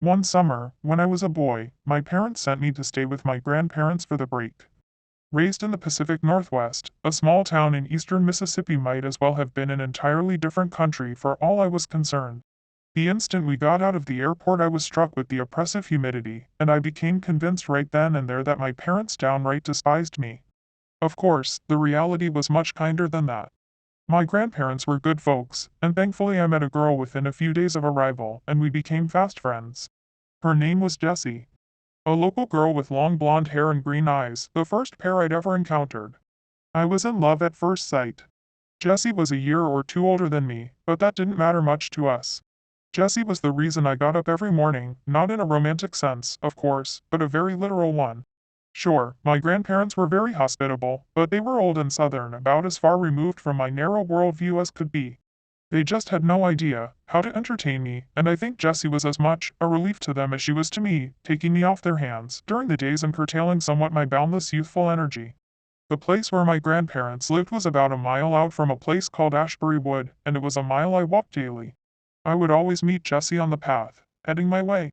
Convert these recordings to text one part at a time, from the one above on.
One summer, when I was a boy, my parents sent me to stay with my grandparents for the break. Raised in the Pacific Northwest, a small town in eastern Mississippi might as well have been an entirely different country for all I was concerned. The instant we got out of the airport, I was struck with the oppressive humidity, and I became convinced right then and there that my parents downright despised me. Of course, the reality was much kinder than that. My grandparents were good folks, and thankfully I met a girl within a few days of arrival, and we became fast friends. Her name was Jessie. A local girl with long blonde hair and green eyes, the first pair I'd ever encountered. I was in love at first sight. Jessie was a year or two older than me, but that didn't matter much to us. Jessie was the reason I got up every morning, not in a romantic sense, of course, but a very literal one. Sure, my grandparents were very hospitable, but they were old and southern, about as far removed from my narrow worldview as could be. They just had no idea how to entertain me, and I think Jessie was as much a relief to them as she was to me, taking me off their hands during the days and curtailing somewhat my boundless youthful energy. The place where my grandparents lived was about a mile out from a place called Ashbury Wood, and it was a mile I walked daily. I would always meet Jessie on the path, heading my way.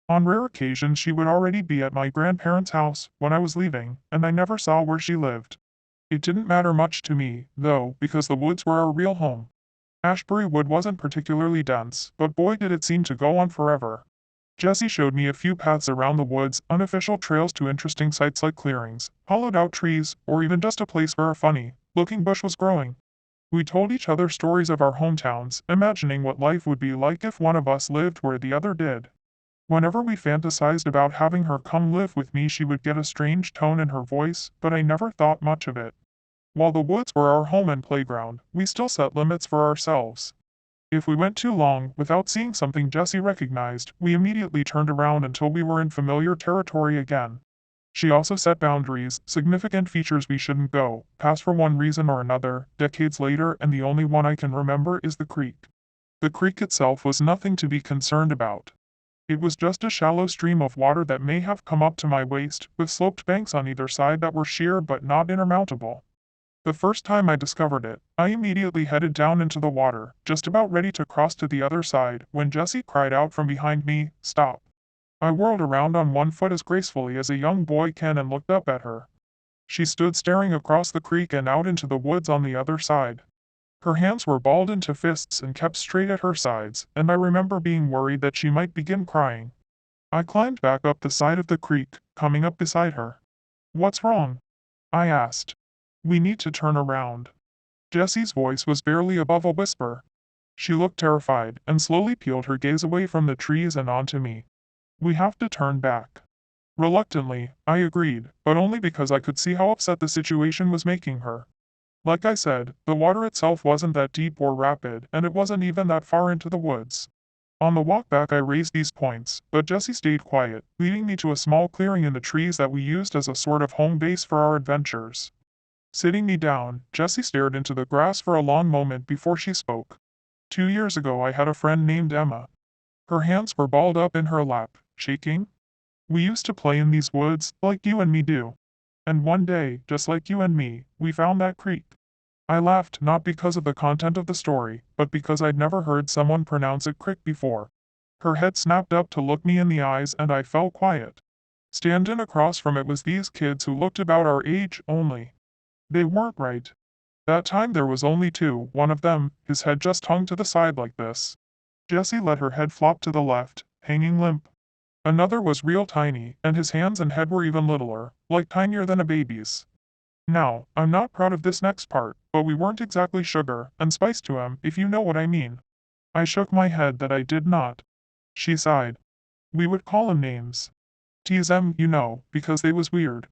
On rare occasions she would already be at my grandparents' house when I was leaving, and I never saw where she lived. It didn't matter much to me, though, because the woods were our real home. Ashbury Wood wasn't particularly dense, but boy did it seem to go on forever. Jessie showed me a few paths around the woods, unofficial trails to interesting sites like clearings, hollowed-out trees, or even just a place where a funny-looking bush was growing. We told each other stories of our hometowns, imagining what life would be like if one of us lived where the other did. Whenever we fantasized about having her come live with me, she would get a strange tone in her voice, but I never thought much of it. While the woods were our home and playground, we still set limits for ourselves. If we went too long without seeing something Jessie recognized, we immediately turned around until we were in familiar territory again. She also set boundaries, significant features we shouldn't go past for one reason or another, decades later, and the only one I can remember is the creek. The creek itself was nothing to be concerned about. It was just a shallow stream of water that may have come up to my waist, with sloped banks on either side that were sheer but not insurmountable. The first time I discovered it, I immediately headed down into the water, just about ready to cross to the other side, when Jessie cried out from behind me, "Stop!" I whirled around on one foot as gracefully as a young boy can and looked up at her. She stood staring across the creek and out into the woods on the other side. Her hands were balled into fists and kept straight at her sides, and I remember being worried that she might begin crying. I climbed back up the side of the creek, coming up beside her. "What's wrong?" I asked. "We need to turn around." Jessie's voice was barely above a whisper. She looked terrified, and slowly peeled her gaze away from the trees and onto me. "We have to turn back." Reluctantly, I agreed, but only because I could see how upset the situation was making her. Like I said, the water itself wasn't that deep or rapid, and it wasn't even that far into the woods. On the walk back I raised these points, but Jessie stayed quiet, leading me to a small clearing in the trees that we used as a sort of home base for our adventures. Sitting me down, Jessie stared into the grass for a long moment before she spoke. 2 years ago I had a friend named Emma. Her hands were balled up in her lap, shaking. We used to play in these woods, like you and me do. And one day, just like you and me, we found that creek. I laughed not because of the content of the story, but because I'd never heard someone pronounce it crick before. Her head snapped up to look me in the eyes and I fell quiet. Standing across from it was these kids who looked about our age only. They weren't right. That time there was only two, one of them, his head just hung to the side like this. Jessie let her head flop to the left, hanging limp. Another was real tiny, and his hands and head were even littler, like tinier than a baby's. Now, I'm not proud of this next part, but we weren't exactly sugar and spice to him, if you know what I mean. I shook my head that I did not. She sighed. We would call him names. Tease him, you know, because they was weird.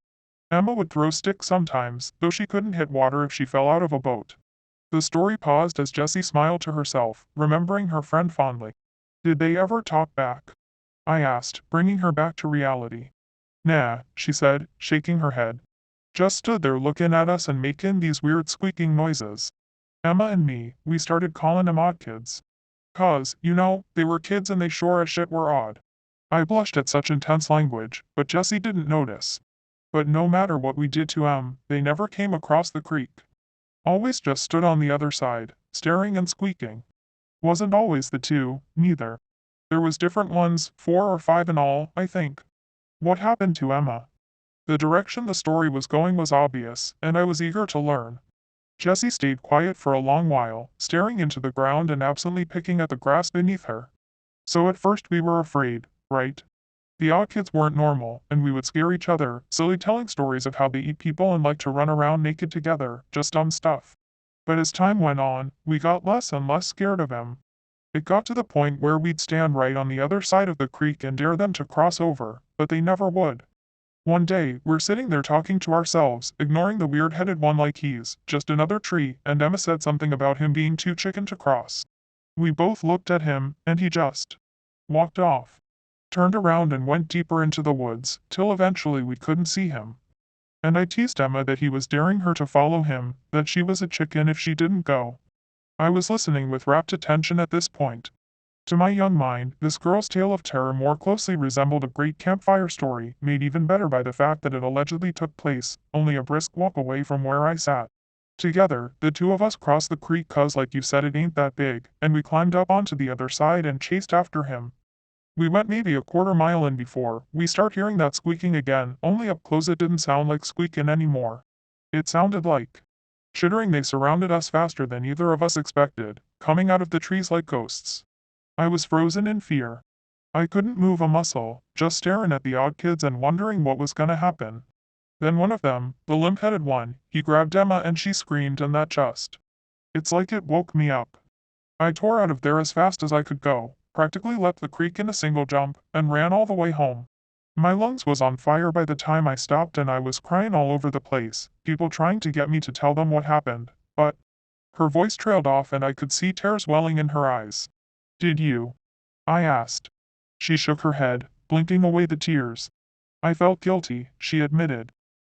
Emma would throw sticks sometimes, though she couldn't hit water if she fell out of a boat. The story paused as Jessie smiled to herself, remembering her friend fondly. Did they ever talk back? I asked, bringing her back to reality. Nah, she said, shaking her head. Just stood there looking at us and making these weird squeaking noises. Emma and me, we started calling them OddKids. 'Cause, you know, they were kids and they sure as shit were odd. I blushed at such intense language, but Jessie didn't notice. But no matter what we did to them, they never came across the creek. Always just stood on the other side, staring and squeaking. Wasn't always the two, neither. There was different ones, 4 or 5 in all, I think. What happened to Emma? The direction the story was going was obvious, and I was eager to learn. Jessie stayed quiet for a long while, staring into the ground and absently picking at the grass beneath her. So at first we were afraid, right? The OddKids weren't normal, and we would scare each other, silly telling stories of how they eat people and like to run around naked together, just dumb stuff. But as time went on, we got less and less scared of him. It got to the point where we'd stand right on the other side of the creek and dare them to cross over, but they never would. One day, we're sitting there talking to ourselves, ignoring the weird-headed one like he's just another tree, and Emma said something about him being too chicken to cross. We both looked at him, and he just walked off, turned around and went deeper into the woods, till eventually we couldn't see him. And I teased Emma that he was daring her to follow him, that she was a chicken if she didn't go. I was listening with rapt attention at this point. To my young mind, this girl's tale of terror more closely resembled a great campfire story, made even better by the fact that it allegedly took place only a brisk walk away from where I sat. Together, the two of us crossed the creek 'cause like you said it ain't that big, and we climbed up onto the other side and chased after him. We went maybe a quarter mile in before we start hearing that squeaking again, only up close it didn't sound like squeaking anymore. It sounded like chittering. They surrounded us faster than either of us expected, coming out of the trees like ghosts. I was frozen in fear. I couldn't move a muscle, just staring at the OddKids and wondering what was gonna happen. Then one of them, the limp-headed one, he grabbed Emma and she screamed, and that just, it's like it woke me up. I tore out of there as fast as I could go, practically leapt the creek in a single jump, and ran all the way home. My lungs was on fire by the time I stopped and I was crying all over the place, people trying to get me to tell them what happened, but her voice trailed off and I could see tears welling in her eyes. Did you? I asked. She shook her head, blinking away the tears. I felt guilty, she admitted.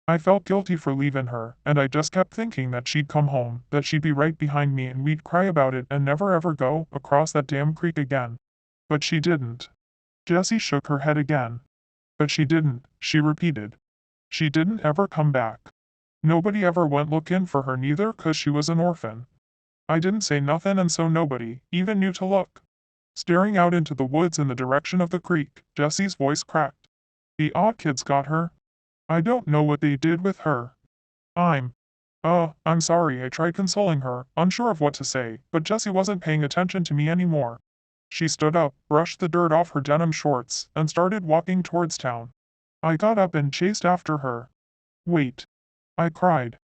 I felt guilty for leaving her, and I just kept thinking that she'd come home, that she'd be right behind me and we'd cry about it and never ever go across that damn creek again. But she didn't. Jessie shook her head again. But she didn't, she repeated. She didn't ever come back. Nobody ever went looking for her neither 'cause she was an orphan. I didn't say nothing and so nobody even knew to look. Staring out into the woods in the direction of the creek, Jessie's voice cracked. The OddKids got her. I don't know what they did with her. I'm sorry. I tried consoling her, unsure of what to say, but Jessie wasn't paying attention to me anymore. She stood up, brushed the dirt off her denim shorts, and started walking towards town. I got up and chased after her. Wait. I cried.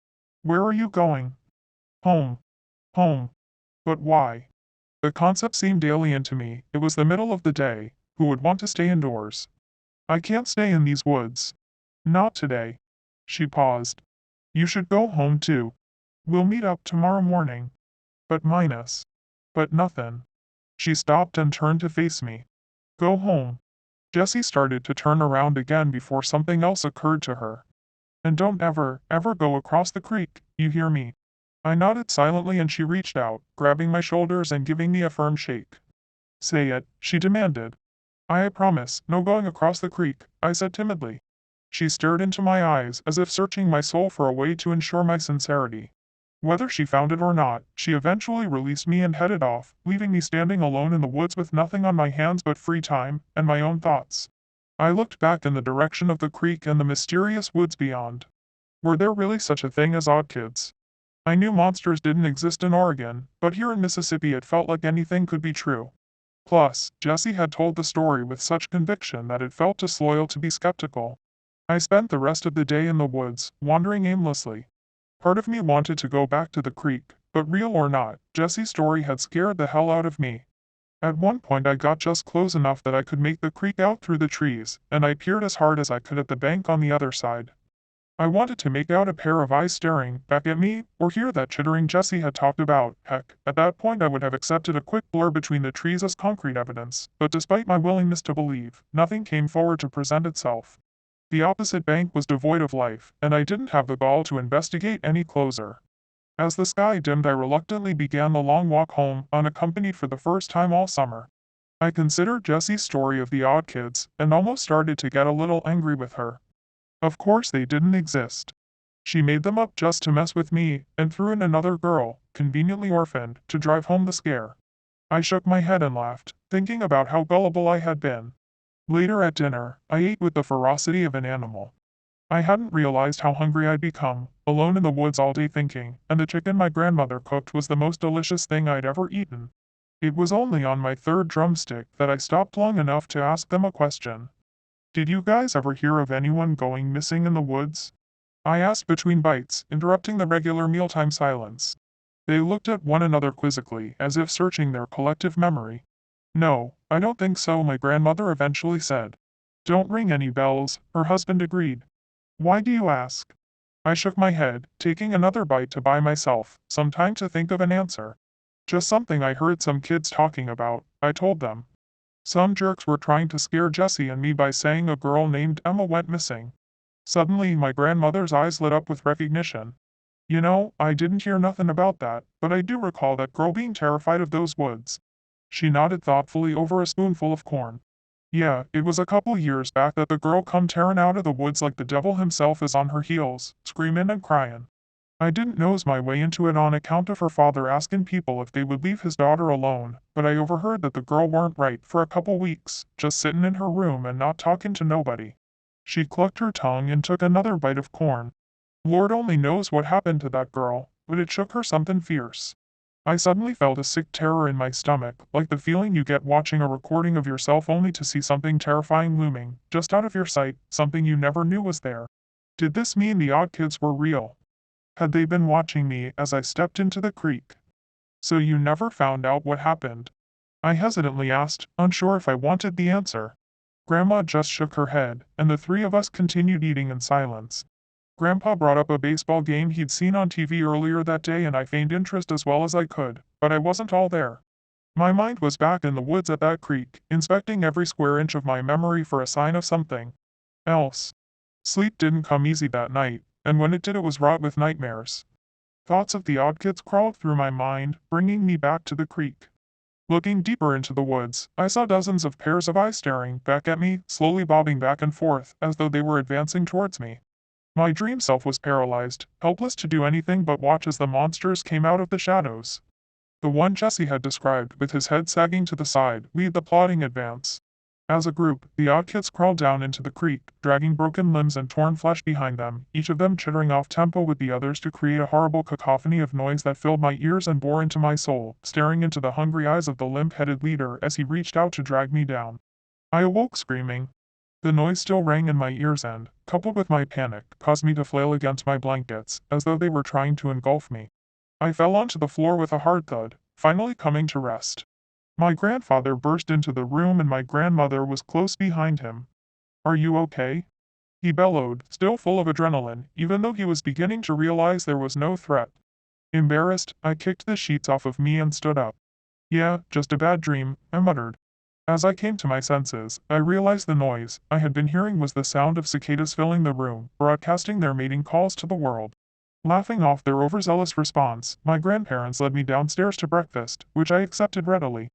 Where are you going? Home. Home. But why? The concept seemed alien to me. It was the middle of the day. Who would want to stay indoors? I can't stay in these woods. Not today. She paused. You should go home too. We'll meet up tomorrow morning. But nothing. She stopped and turned to face me. Go home. Jessie started to turn around again before something else occurred to her. And don't ever go across the creek, you hear me? I nodded silently and she reached out, grabbing my shoulders and giving me a firm shake. Say it, she demanded. I promise, no going across the creek, I said timidly. She stared into my eyes as if searching my soul for a way to ensure my sincerity. Whether she found it or not, she eventually released me and headed off, leaving me standing alone in the woods with nothing on my hands but free time and my own thoughts. I looked back in the direction of the creek and the mysterious woods beyond. Were there really such a thing as OddKids? I knew monsters didn't exist in Oregon, but here in Mississippi it felt like anything could be true. Plus, Jessie had told the story with such conviction that it felt disloyal to be skeptical. I spent the rest of the day in the woods, wandering aimlessly. Part of me wanted to go back to the creek, but real or not, Jessie's story had scared the hell out of me. At one point I got just close enough that I could make the creek out through the trees, and I peered as hard as I could at the bank on the other side. I wanted to make out a pair of eyes staring back at me, or hear that chittering Jessie had talked about. Heck, at that point I would have accepted a quick blur between the trees as concrete evidence, but despite my willingness to believe, nothing came forward to present itself. The opposite bank was devoid of life, and I didn't have the gall to investigate any closer. As the sky dimmed I reluctantly began the long walk home, unaccompanied for the first time all summer. I considered Jessie's story of the OddKids, and almost started to get a little angry with her. Of course they didn't exist. She made them up just to mess with me, and threw in another girl, conveniently orphaned, to drive home the scare. I shook my head and laughed. thinking about how gullible I had been. Later at dinner, I ate with the ferocity of an animal. I hadn't realized how hungry I'd become, alone in the woods all day thinking, and the chicken my grandmother cooked was the most delicious thing I'd ever eaten. It was only on my third drumstick that I stopped long enough to ask them a question. Did you guys ever hear of anyone going missing in the woods? I asked between bites, interrupting the regular mealtime silence. They looked at one another quizzically, as if searching their collective memory. No, I don't think so, my grandmother eventually said. Don't ring any bells, her husband agreed. Why do you ask? I shook my head, taking another bite to buy myself some time to think of an answer. Just something I heard some kids talking about, I told them. Some jerks were trying to scare Jessie and me by saying a girl named Emma went missing. Suddenly my grandmother's eyes lit up with recognition. You know, I didn't hear nothing about that, but I do recall that girl being terrified of those woods. She nodded thoughtfully over a spoonful of corn. Yeah, it was a couple years back that the girl come tearin' out of the woods like the devil himself is on her heels, screamin' and cryin'. I didn't nose my way into it on account of her father askin' people if they would leave his daughter alone, but I overheard that the girl weren't right for a couple weeks, just sittin' in her room and not talkin' to nobody. She clucked her tongue and took another bite of corn. Lord only knows what happened to that girl, but it shook her somethin' fierce. I suddenly felt a sick terror in my stomach, like the feeling you get watching a recording of yourself only to see something terrifying looming, just out of your sight, something you never knew was there. Did this mean the OddKids were real? Had they been watching me as I stepped into the creek? So you never found out what happened? I hesitantly asked, unsure if I wanted the answer. Grandma just shook her head, and the three of us continued eating in silence. Grandpa brought up a baseball game he'd seen on TV earlier that day and I feigned interest as well as I could, but I wasn't all there. My mind was back in the woods at that creek, inspecting every square inch of my memory for a sign of something else. Sleep didn't come easy that night, and when it did it was wrought with nightmares. Thoughts of the OddKids crawled through my mind, bringing me back to the creek. Looking deeper into the woods, I saw dozens of pairs of eyes staring back at me, slowly bobbing back and forth, as though they were advancing towards me. My dream self was paralyzed, helpless to do anything but watch as the monsters came out of the shadows. The one Jesse had described, with his head sagging to the side, lead the plodding advance. As a group, the OddKids crawled down into the creek, dragging broken limbs and torn flesh behind them, each of them chittering off tempo with the others to create a horrible cacophony of noise that filled my ears and bore into my soul, staring into the hungry eyes of the limp-headed leader as he reached out to drag me down. I awoke screaming. The noise still rang in my ears and, coupled with my panic, caused me to flail against my blankets, as though they were trying to engulf me. I fell onto the floor with a hard thud, finally coming to rest. My grandfather burst into the room and my grandmother was close behind him. Are you okay? He bellowed, still full of adrenaline, even though he was beginning to realize there was no threat. Embarrassed, I kicked the sheets off of me and stood up. Yeah, just a bad dream, I muttered. As I came to my senses, I realized the noise I had been hearing was the sound of cicadas filling the room, broadcasting their mating calls to the world. Laughing off their overzealous response, my grandparents led me downstairs to breakfast, which I accepted readily.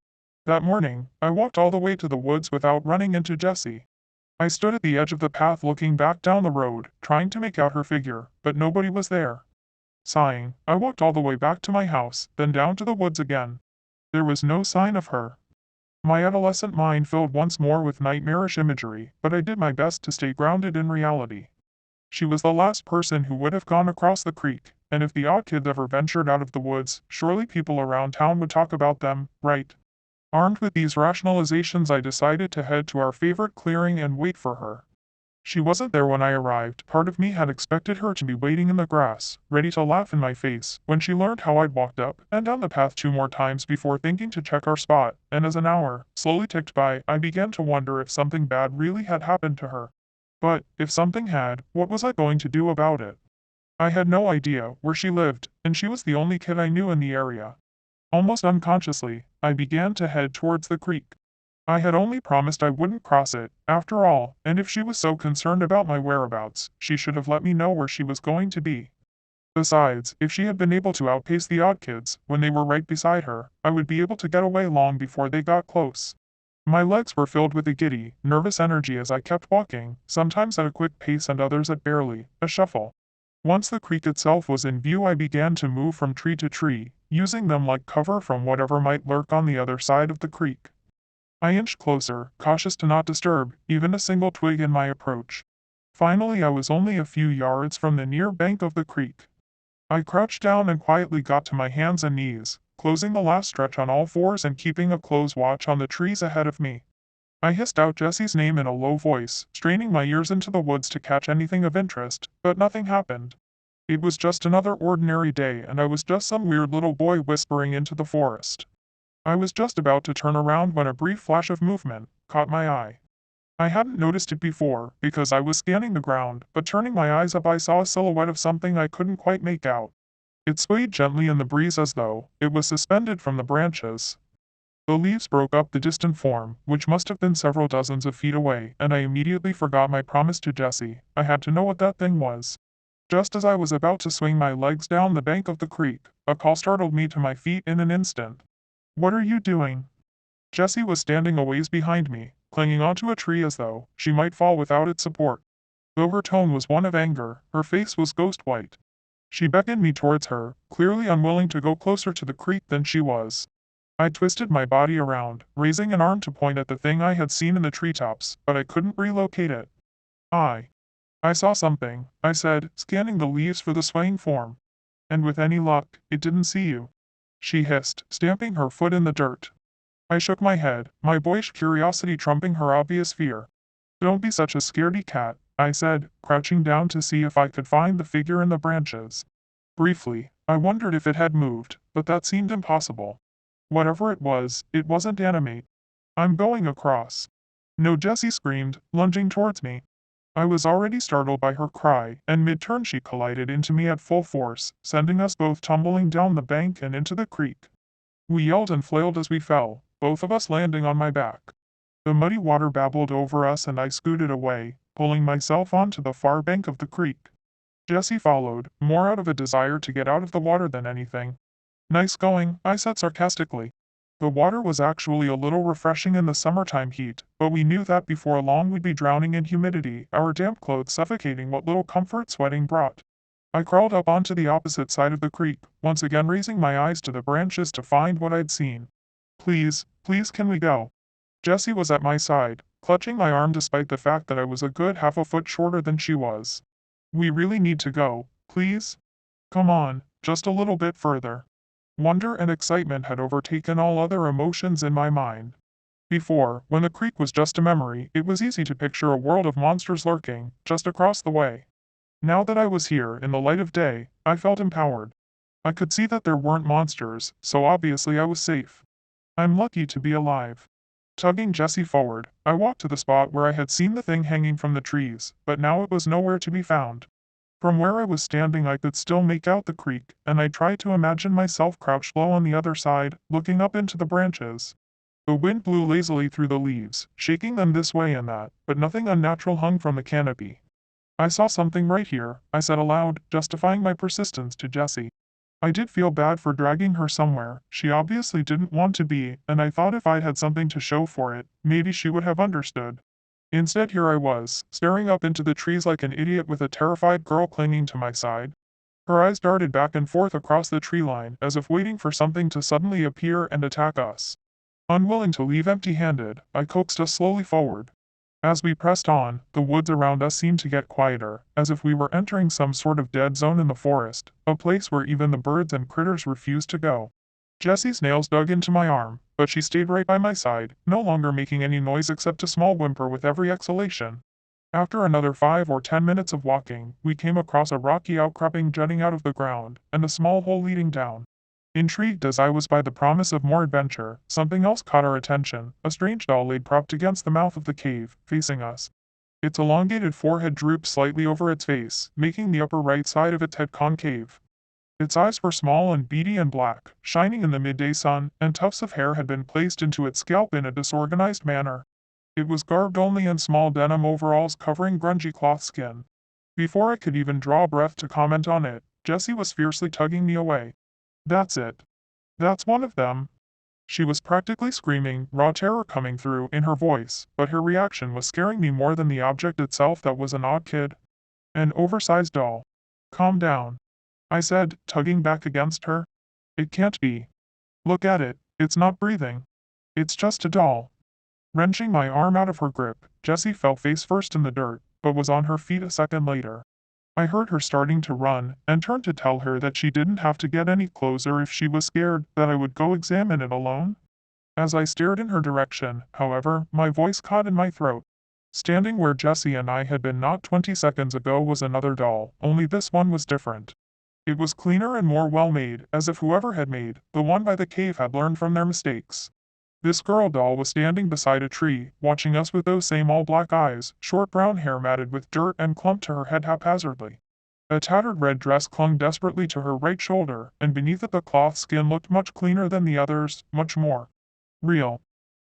That morning, I walked all the way to the woods without running into Jessie. I stood at the edge of the path looking back down the road, trying to make out her figure, but nobody was there. Sighing, I walked all the way back to my house, then down to the woods again. There was no sign of her. My adolescent mind filled once more with nightmarish imagery, but I did my best to stay grounded in reality. She was the last person who would have gone across the creek, and if the OddKids ever ventured out of the woods, surely people around town would talk about them, right? Armed with these rationalizations, I decided to head to our favorite clearing and wait for her. She wasn't there when I arrived. Part of me had expected her to be waiting in the grass, ready to laugh in my face, when she learned how I'd walked up and down the path 2 more times before thinking to check our spot, and as an hour slowly ticked by, I began to wonder if something bad really had happened to her. But, if something had, what was I going to do about it? I had no idea where she lived, and she was the only kid I knew in the area. Almost unconsciously, I began to head towards the creek. I had only promised I wouldn't cross it, after all, and if she was so concerned about my whereabouts, she should have let me know where she was going to be. Besides, if she had been able to outpace the OddKids when they were right beside her, I would be able to get away long before they got close. My legs were filled with a giddy, nervous energy as I kept walking, sometimes at a quick pace and others at barely a shuffle. Once the creek itself was in view, I began to move from tree to tree, using them like cover from whatever might lurk on the other side of the creek. I inched closer, cautious to not disturb even a single twig in my approach. Finally, I was only a few yards from the near bank of the creek. I crouched down and quietly got to my hands and knees, closing the last stretch on all fours and keeping a close watch on the trees ahead of me. I hissed out Jesse's name in a low voice, straining my ears into the woods to catch anything of interest, but nothing happened. It was just another ordinary day, and I was just some weird little boy whispering into the forest. I was just about to turn around when a brief flash of movement caught my eye. I hadn't noticed it before, because I was scanning the ground, but turning my eyes up I saw a silhouette of something I couldn't quite make out. It swayed gently in the breeze as though it was suspended from the branches. The leaves broke up the distant form, which must have been several dozens of feet away, and I immediately forgot my promise to Jesse. I had to know what that thing was. Just as I was about to swing my legs down the bank of the creek, a call startled me to my feet in an instant. "What are you doing?" Jessie was standing a ways behind me, clinging onto a tree as though she might fall without its support. Though her tone was one of anger, her face was ghost white. She beckoned me towards her, clearly unwilling to go closer to the creek than she was. I twisted my body around, raising an arm to point at the thing I had seen in the treetops, but I couldn't relocate it. I saw something, I said, scanning the leaves for the swaying form. And with any luck, it didn't see you. She hissed, stamping her foot in the dirt. I shook my head, my boyish curiosity trumping her obvious fear. "Don't be such a scaredy cat," I said, crouching down to see if I could find the figure in the branches. Briefly, I wondered if it had moved, but that seemed impossible. Whatever it wasn't animate. "I'm going across." "No," Jessie screamed, lunging towards me. I was already startled by her cry, and mid-turn she collided into me at full force, sending us both tumbling down the bank and into the creek. We yelled and flailed as we fell, both of us landing on my back. The muddy water babbled over us and I scooted away, pulling myself onto the far bank of the creek. Jessie followed, more out of a desire to get out of the water than anything. "Nice going," I said sarcastically. The water was actually a little refreshing in the summertime heat, but we knew that before long we'd be drowning in humidity, our damp clothes suffocating what little comfort sweating brought. I crawled up onto the opposite side of the creek, once again raising my eyes to the branches to find what I'd seen. Please can we go?" Jessie was at my side, clutching my arm despite the fact that I was a good half a foot shorter than she was. "We really need to go, please? Come on, just a little bit further." Wonder and excitement had overtaken all other emotions in my mind. Before, when the creek was just a memory, it was easy to picture a world of monsters lurking just across the way. Now that I was here in the light of day, I felt empowered. I could see that there weren't monsters, so obviously I was safe. I'm lucky to be alive. Tugging Jessie forward, I walked to the spot where I had seen the thing hanging from the trees, but now it was nowhere to be found. From where I was standing I could still make out the creek, and I tried to imagine myself crouched low on the other side, looking up into the branches. The wind blew lazily through the leaves, shaking them this way and that, but nothing unnatural hung from the canopy. "I saw something right here," I said aloud, justifying my persistence to Jessie. I did feel bad for dragging her somewhere she obviously didn't want to be, and I thought if I'd had something to show for it, maybe she would have understood. Instead here I was, staring up into the trees like an idiot with a terrified girl clinging to my side. Her eyes darted back and forth across the tree line as if waiting for something to suddenly appear and attack us. Unwilling to leave empty-handed, I coaxed us slowly forward. As we pressed on, the woods around us seemed to get quieter, as if we were entering some sort of dead zone in the forest, a place where even the birds and critters refused to go. Jessie's nails dug into my arm, but she stayed right by my side, no longer making any noise except a small whimper with every exhalation. After another 5 or 10 minutes of walking, we came across a rocky outcropping jutting out of the ground, and a small hole leading down. Intrigued as I was by the promise of more adventure, something else caught our attention. A strange doll lay propped against the mouth of the cave, facing us. Its elongated forehead drooped slightly over its face, making the upper right side of its head concave. Its eyes were small and beady and black, shining in the midday sun, and tufts of hair had been placed into its scalp in a disorganized manner. It was garbed only in small denim overalls covering grungy cloth skin. Before I could even draw breath to comment on it, Jessie was fiercely tugging me away. "That's it. That's one of them." She was practically screaming, raw terror coming through in her voice, but her reaction was scaring me more than the object itself. That was an odd kid. An oversized doll. "Calm down," I said, tugging back against her. "It can't be. Look at it, it's not breathing. It's just a doll." Wrenching my arm out of her grip, Jessie fell face first in the dirt, but was on her feet a second later. I heard her starting to run, and turned to tell her that she didn't have to get any closer if she was scared that I would go examine it alone. As I stared in her direction, however, my voice caught in my throat. Standing where Jessie and I had been not 20 seconds ago was another doll, only this one was different. It was cleaner and more well-made, as if whoever had made the one by the cave had learned from their mistakes. This girl doll was standing beside a tree, watching us with those same all-black eyes, short brown hair matted with dirt and clumped to her head haphazardly. A tattered red dress clung desperately to her right shoulder, and beneath it the cloth skin looked much cleaner than the others, much more real.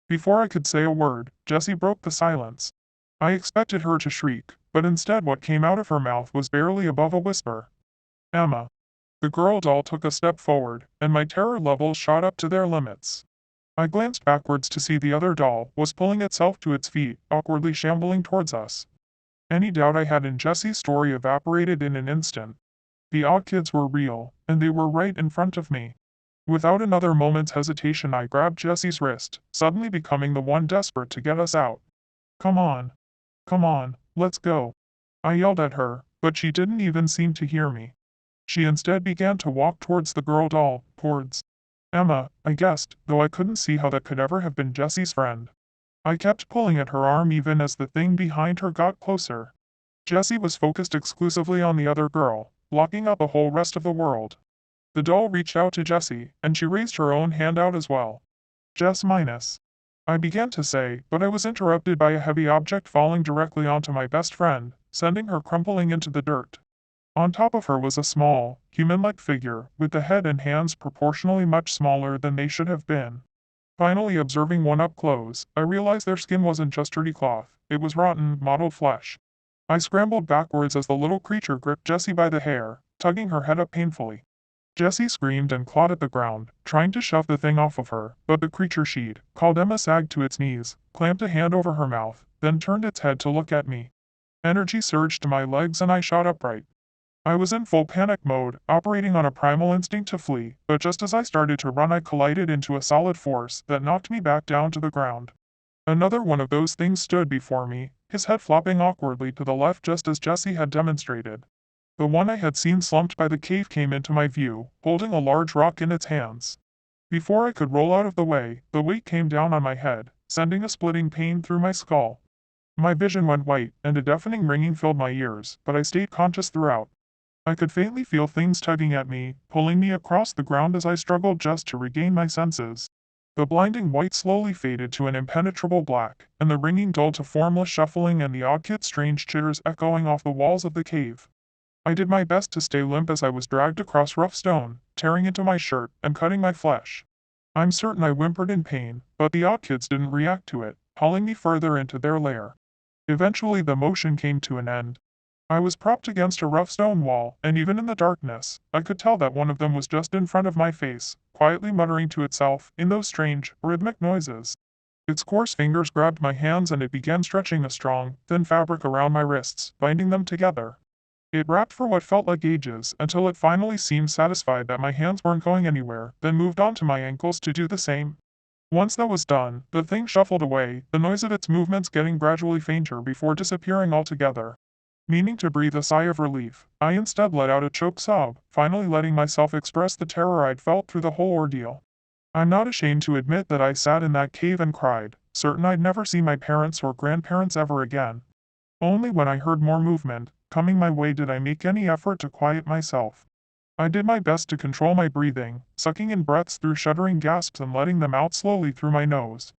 Before I could say a word, Jessie broke the silence. I expected her to shriek, but instead what came out of her mouth was barely above a whisper. Emma. The girl doll took a step forward, and my terror levels shot up to their limits. I glanced backwards to see the other doll was pulling itself to its feet, awkwardly shambling towards us. Any doubt I had in Jessie's story evaporated in an instant. The OddKids were real, and they were right in front of me. Without another moment's hesitation I grabbed Jessie's wrist, suddenly becoming the one desperate to get us out. Come on. Come on, let's go. I yelled at her, but she didn't even seem to hear me. She instead began to walk towards the girl doll, towards Emma, I guessed, though I couldn't see how that could ever have been Jessie's friend. I kept pulling at her arm even as the thing behind her got closer. Jessie was focused exclusively on the other girl, blocking out the whole rest of the world. The doll reached out to Jessie, and she raised her own hand out as well. Jess minus. I began to say, but I was interrupted by a heavy object falling directly onto my best friend, sending her crumpling into the dirt. On top of her was a small, human-like figure, with the head and hands proportionally much smaller than they should have been. Finally observing one up close, I realized their skin wasn't just dirty cloth, it was rotten, mottled flesh. I scrambled backwards as the little creature gripped Jessie by the hair, tugging her head up painfully. Jessie screamed and clawed at the ground, trying to shove the thing off of her, but the creature she'd called Emma sagged to its knees, clamped a hand over her mouth, then turned its head to look at me. Energy surged to my legs and I shot upright. I was in full panic mode, operating on a primal instinct to flee, but just as I started to run I collided into a solid force that knocked me back down to the ground. Another one of those things stood before me, his head flopping awkwardly to the left just as Jessie had demonstrated. The one I had seen slumped by the cave came into my view, holding a large rock in its hands. Before I could roll out of the way, the weight came down on my head, sending a splitting pain through my skull. My vision went white, and a deafening ringing filled my ears, but I stayed conscious throughout. I could faintly feel things tugging at me, pulling me across the ground as I struggled just to regain my senses. The blinding white slowly faded to an impenetrable black, and the ringing dulled to formless shuffling and the OddKids' strange chitters echoing off the walls of the cave. I did my best to stay limp as I was dragged across rough stone, tearing into my shirt and cutting my flesh. I'm certain I whimpered in pain, but the OddKids didn't react to it, hauling me further into their lair. Eventually the motion came to an end. I was propped against a rough stone wall, and even in the darkness, I could tell that one of them was just in front of my face, quietly muttering to itself in those strange, rhythmic noises. Its coarse fingers grabbed my hands and it began stretching a strong, thin fabric around my wrists, binding them together. It wrapped for what felt like ages, until it finally seemed satisfied that my hands weren't going anywhere, then moved on to my ankles to do the same. Once that was done, the thing shuffled away, the noise of its movements getting gradually fainter before disappearing altogether. Meaning to breathe a sigh of relief, I instead let out a choked sob, finally letting myself express the terror I'd felt through the whole ordeal. I'm not ashamed to admit that I sat in that cave and cried, certain I'd never see my parents or grandparents ever again. Only when I heard more movement coming my way did I make any effort to quiet myself. I did my best to control my breathing, sucking in breaths through shuddering gasps and letting them out slowly through my nose.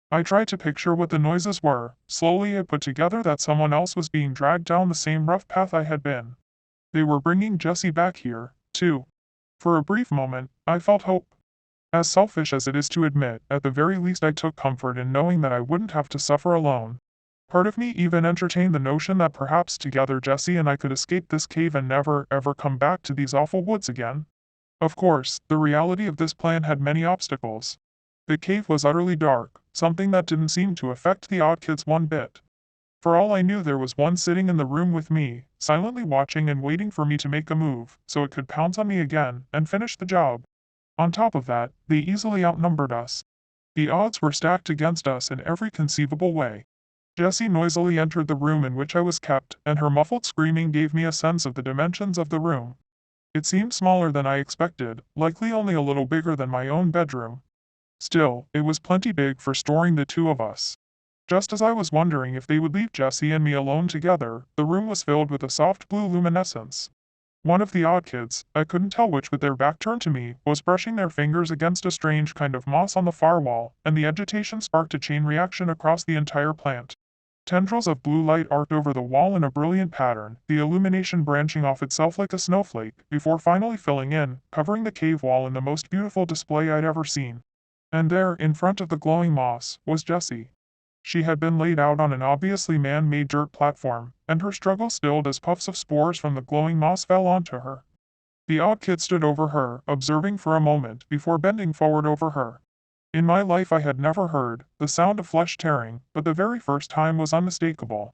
I tried to picture what the noises were. Slowly I put together that someone else was being dragged down the same rough path I had been. They were bringing Jessie back here, too. For a brief moment, I felt hope. As selfish as it is to admit, at the very least I took comfort in knowing that I wouldn't have to suffer alone. Part of me even entertained the notion that perhaps together Jessie and I could escape this cave and never, ever come back to these awful woods again. Of course, the reality of this plan had many obstacles. The cave was utterly dark, something that didn't seem to affect the OddKids one bit. For all I knew there was one sitting in the room with me, silently watching and waiting for me to make a move, so it could pounce on me again and finish the job. On top of that, they easily outnumbered us. The odds were stacked against us in every conceivable way. Jessie noisily entered the room in which I was kept, and her muffled screaming gave me a sense of the dimensions of the room. It seemed smaller than I expected, likely only a little bigger than my own bedroom. Still, it was plenty big for storing the two of us. Just as I was wondering if they would leave Jessie and me alone together, the room was filled with a soft blue luminescence. One of the OddKids, I couldn't tell which with their back turned to me, was brushing their fingers against a strange kind of moss on the far wall, and the agitation sparked a chain reaction across the entire plant. Tendrils of blue light arced over the wall in a brilliant pattern, the illumination branching off itself like a snowflake, before finally filling in, covering the cave wall in the most beautiful display I'd ever seen. And there, in front of the glowing moss, was Jessie. She had been laid out on an obviously man-made dirt platform, and her struggle stilled as puffs of spores from the glowing moss fell onto her. The odd kid stood over her, observing for a moment, before bending forward over her. In my life I had never heard the sound of flesh tearing, but the very first time was unmistakable.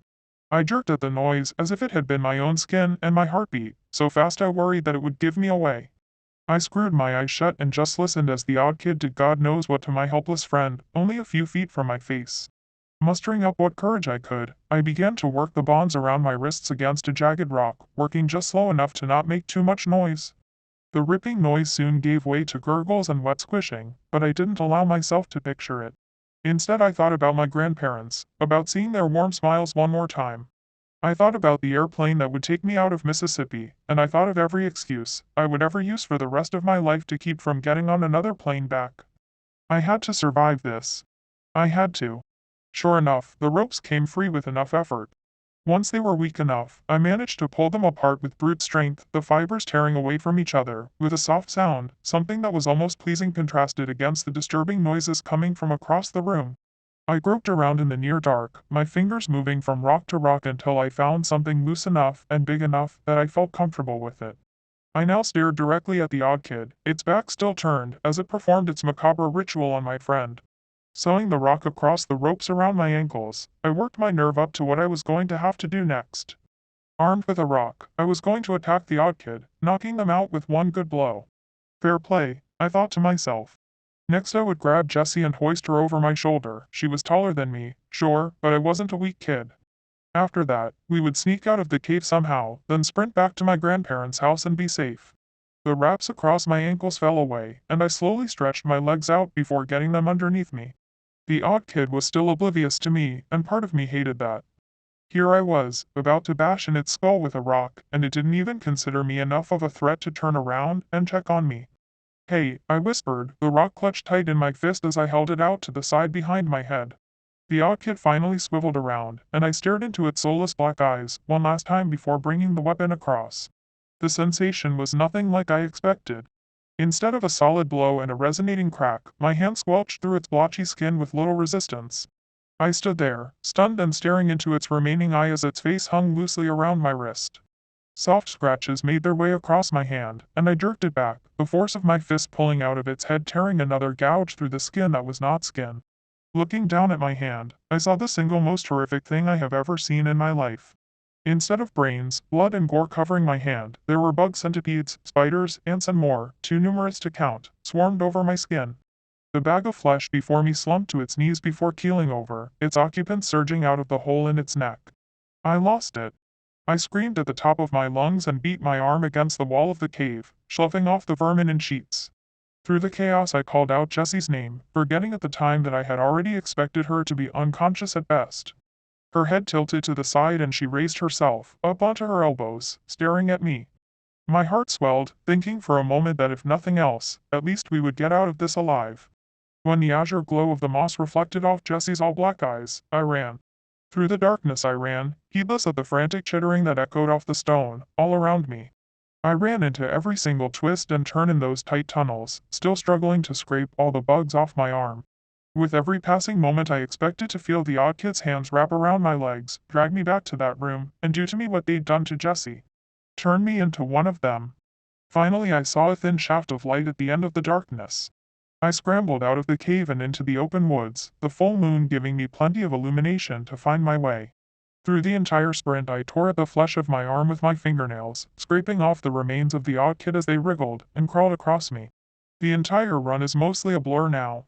I jerked at the noise as if it had been my own skin, and my heart beat so fast I worried that it would give me away. I screwed my eyes shut and just listened as the odd kid did God knows what to my helpless friend, only a few feet from my face. Mustering up what courage I could, I began to work the bonds around my wrists against a jagged rock, working just slow enough to not make too much noise. The ripping noise soon gave way to gurgles and wet squishing, but I didn't allow myself to picture it. Instead I thought about my grandparents, about seeing their warm smiles one more time. I thought about the airplane that would take me out of Mississippi, and I thought of every excuse I would ever use for the rest of my life to keep from getting on another plane back. I had to survive this. I had to. Sure enough, the ropes came free with enough effort. Once they were weak enough, I managed to pull them apart with brute strength, the fibers tearing away from each other, with a soft sound, something that was almost pleasing contrasted against the disturbing noises coming from across the room. I groped around in the near dark, my fingers moving from rock to rock until I found something loose enough and big enough that I felt comfortable with it. I now stared directly at the odd kid, its back still turned, as it performed its macabre ritual on my friend. Sewing the rock across the ropes around my ankles, I worked my nerve up to what I was going to have to do next. Armed with a rock, I was going to attack the odd kid, knocking them out with one good blow. Fair play, I thought to myself. Next I would grab Jessie and hoist her over my shoulder. She was taller than me, sure, but I wasn't a weak kid. After that, we would sneak out of the cave somehow, then sprint back to my grandparents' house and be safe. The wraps across my ankles fell away, and I slowly stretched my legs out before getting them underneath me. The odd kid was still oblivious to me, and part of me hated that. Here I was, about to bash in its skull with a rock, and it didn't even consider me enough of a threat to turn around and check on me. Hey, I whispered, the rock clutched tight in my fist as I held it out to the side behind my head. The odd kid finally swiveled around, and I stared into its soulless black eyes one last time before bringing the weapon across. The sensation was nothing like I expected. Instead of a solid blow and a resonating crack, my hand squelched through its blotchy skin with little resistance. I stood there, stunned and staring into its remaining eye as its face hung loosely around my wrist. Soft scratches made their way across my hand, and I jerked it back, the force of my fist pulling out of its head tearing another gouge through the skin that was not skin. Looking down at my hand, I saw the single most horrific thing I have ever seen in my life. Instead of brains, blood and gore covering my hand, there were bug centipedes, spiders, ants and more, too numerous to count, swarmed over my skin. The bag of flesh before me slumped to its knees before keeling over, its occupant surging out of the hole in its neck. I lost it. I screamed at the top of my lungs and beat my arm against the wall of the cave, sloughing off the vermin in sheets. Through the chaos I called out Jessie's name, forgetting at the time that I had already expected her to be unconscious at best. Her head tilted to the side and she raised herself, up onto her elbows, staring at me. My heart swelled, thinking for a moment that if nothing else, at least we would get out of this alive. When the azure glow of the moss reflected off Jessie's all-black eyes, I ran. Through the darkness I ran, heedless of the frantic chittering that echoed off the stone, all around me. I ran into every single twist and turn in those tight tunnels, still struggling to scrape all the bugs off my arm. With every passing moment I expected to feel the odd kid's hands wrap around my legs, drag me back to that room, and do to me what they'd done to Jessie. Turn me into one of them. Finally I saw a thin shaft of light at the end of the darkness. I scrambled out of the cave and into the open woods, the full moon giving me plenty of illumination to find my way. Through the entire sprint I tore at the flesh of my arm with my fingernails, scraping off the remains of the odd kid as they wriggled and crawled across me. The entire run is mostly a blur now.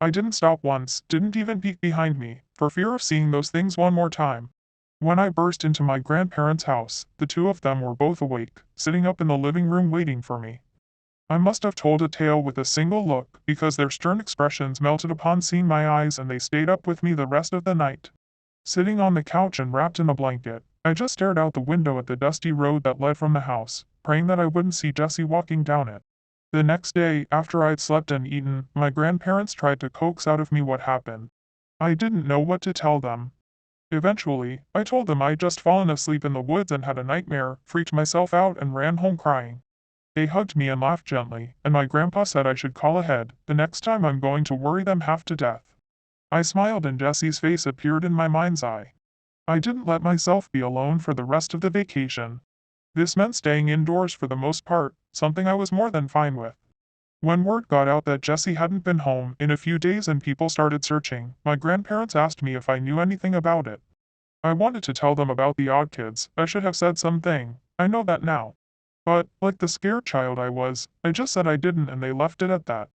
I didn't stop once, didn't even peek behind me, for fear of seeing those things one more time. When I burst into my grandparents' house, the two of them were both awake, sitting up in the living room waiting for me. I must have told a tale with a single look, because their stern expressions melted upon seeing my eyes and they stayed up with me the rest of the night. Sitting on the couch and wrapped in a blanket, I just stared out the window at the dusty road that led from the house, praying that I wouldn't see Jessie walking down it. The next day, after I'd slept and eaten, my grandparents tried to coax out of me what happened. I didn't know what to tell them. Eventually, I told them I'd just fallen asleep in the woods and had a nightmare, freaked myself out and ran home crying. They hugged me and laughed gently, and my grandpa said I should call ahead, the next time I'm going to worry them half to death. I smiled and Jessie's face appeared in my mind's eye. I didn't let myself be alone for the rest of the vacation. This meant staying indoors for the most part, something I was more than fine with. When word got out that Jessie hadn't been home in a few days and people started searching, my grandparents asked me if I knew anything about it. I wanted to tell them about the OddKids. I should have said something. I know that now. But, like the scared child I was, I just said I didn't and they left it at that.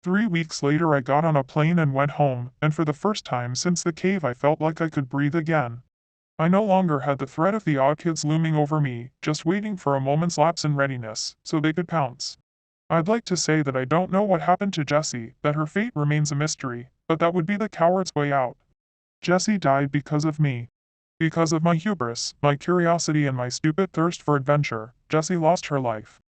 3 weeks later I got on a plane and went home, and for the first time since the cave I felt like I could breathe again. I no longer had the threat of the OddKids looming over me, just waiting for a moment's lapse in readiness, so they could pounce. I'd like to say that I don't know what happened to Jessie, that her fate remains a mystery, but that would be the coward's way out. Jessie died because of me. Because of my hubris, my curiosity and my stupid thirst for adventure, Jessie lost her life.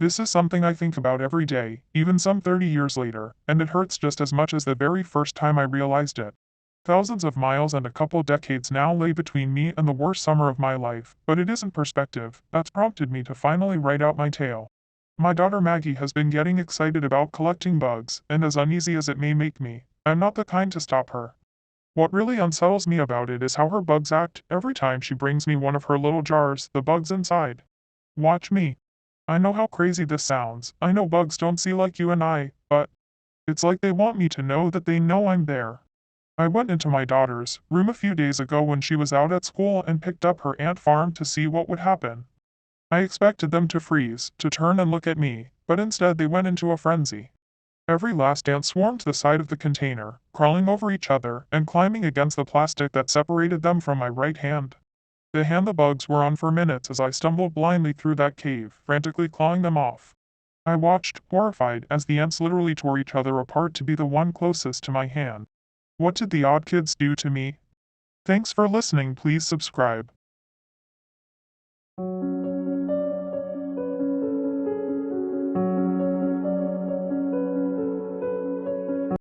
This is something I think about every day, even some 30 years later, and it hurts just as much as the very first time I realized it. Thousands of miles and a couple decades now lay between me and the worst summer of my life, but it isn't perspective that's prompted me to finally write out my tale. My daughter Maggie has been getting excited about collecting bugs, and as uneasy as it may make me, I'm not the kind to stop her. What really unsettles me about it is how her bugs act every time she brings me one of her little jars, the bugs inside. Watch me. I know how crazy this sounds, I know bugs don't see like you and I, but it's like they want me to know that they know I'm there. I went into my daughter's room a few days ago when she was out at school and picked up her ant farm to see what would happen. I expected them to freeze, to turn and look at me, but instead they went into a frenzy. Every last ant swarmed the side of the container, crawling over each other and climbing against the plastic that separated them from my right hand. The hand the bugs were on for minutes as I stumbled blindly through that cave, frantically clawing them off. I watched, horrified, as the ants literally tore each other apart to be the one closest to my hand. What did the OddKids do to me? Thanks for listening. Please subscribe.